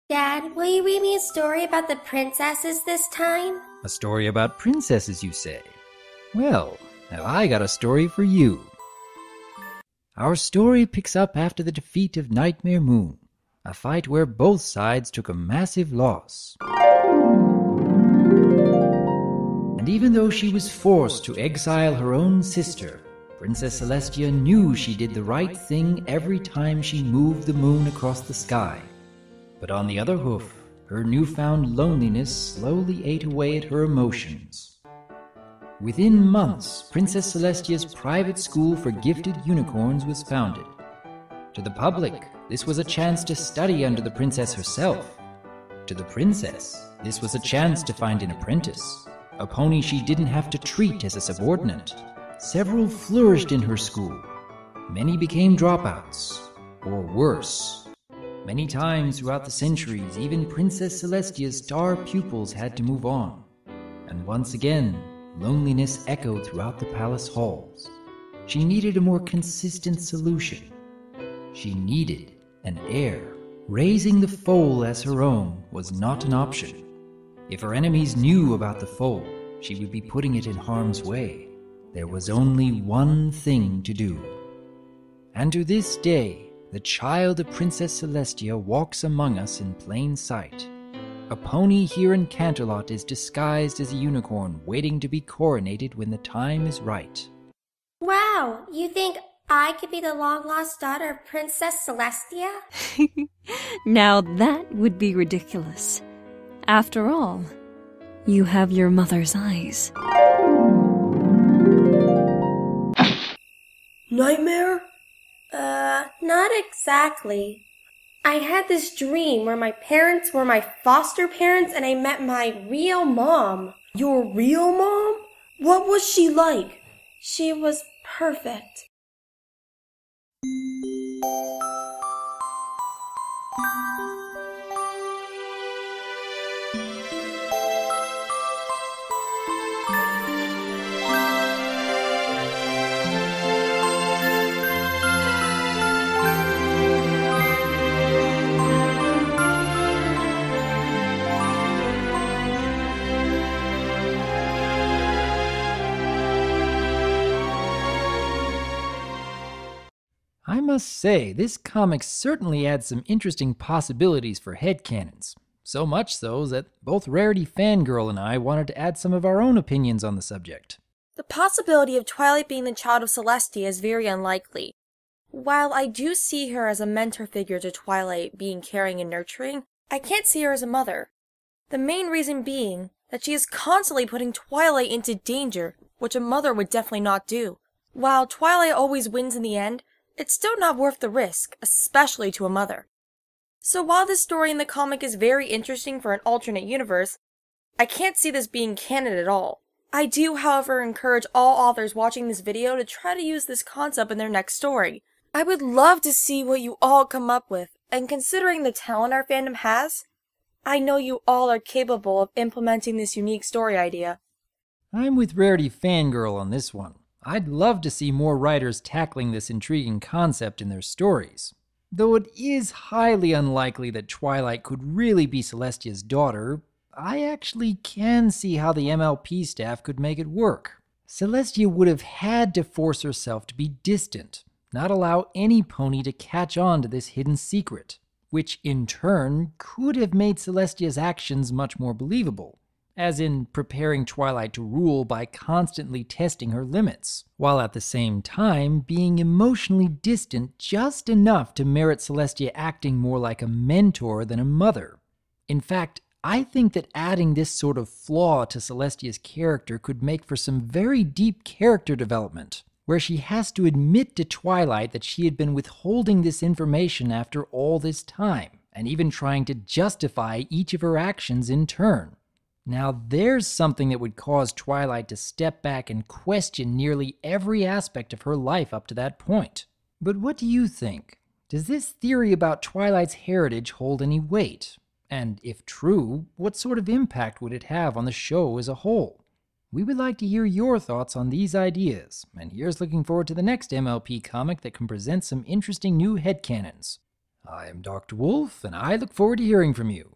Dad, will you read me a story about the princesses this time? A story about princesses, you say? Well, now I got a story for you. Our story picks up after the defeat of Nightmare Moon, a fight where both sides took a massive loss. And even though she was forced to exile her own sister, Princess Celestia knew she did the right thing every time she moved the moon across the sky. But on the other hoof, her newfound loneliness slowly ate away at her emotions. Within months, Princess Celestia's private school for gifted unicorns was founded. To the public, this was a chance to study under the princess herself. To the princess, this was a chance to find an apprentice, a pony she didn't have to treat as a subordinate. Several flourished in her school. Many became dropouts, or worse. Many times throughout the centuries, even Princess Celestia's star pupils had to move on. And once again, loneliness echoed throughout the palace halls. She needed a more consistent solution. She needed an heir. Raising the foal as her own was not an option. If her enemies knew about the foal, she would be putting it in harm's way. There was only one thing to do. And to this day, the child of Princess Celestia walks among us in plain sight. A pony here in Canterlot is disguised as a unicorn waiting to be coronated when the time is right. Wow, you think I could be the long-lost daughter of Princess Celestia? Now that would be ridiculous. After all, you have your mother's eyes. Nightmare? Not exactly. I had this dream where my parents were my foster parents and I met my real mom. Your real mom? What was she like? She was perfect. I must say, this comic certainly adds some interesting possibilities for headcanons. So much so that both Rarity Fangirl and I wanted to add some of our own opinions on the subject. The possibility of Twilight being the child of Celestia is very unlikely. While I do see her as a mentor figure to Twilight, being caring and nurturing, I can't see her as a mother. The main reason being that she is constantly putting Twilight into danger, which a mother would definitely not do. While Twilight always wins in the end, it's still not worth the risk, especially to a mother. So while this story in the comic is very interesting for an alternate universe, I can't see this being canon at all. I do, however, encourage all authors watching this video to try to use this concept in their next story. I would love to see what you all come up with, and considering the talent our fandom has, I know you all are capable of implementing this unique story idea. I'm with Rarity Fangirl on this one. I'd love to see more writers tackling this intriguing concept in their stories. Though it is highly unlikely that Twilight could really be Celestia's daughter, I actually can see how the MLP staff could make it work. Celestia would have had to force herself to be distant, not allow any pony to catch on to this hidden secret, which in turn could have made Celestia's actions much more believable, as in preparing Twilight to rule by constantly testing her limits, while at the same time being emotionally distant just enough to merit Celestia acting more like a mentor than a mother. In fact, I think that adding this sort of flaw to Celestia's character could make for some very deep character development, where she has to admit to Twilight that she had been withholding this information after all this time, and even trying to justify each of her actions in turn. Now there's something that would cause Twilight to step back and question nearly every aspect of her life up to that point. But what do you think? Does this theory about Twilight's heritage hold any weight? And if true, what sort of impact would it have on the show as a whole? We would like to hear your thoughts on these ideas, and here's looking forward to the next MLP comic that can present some interesting new headcanons. I am Dr. Wolf, and I look forward to hearing from you.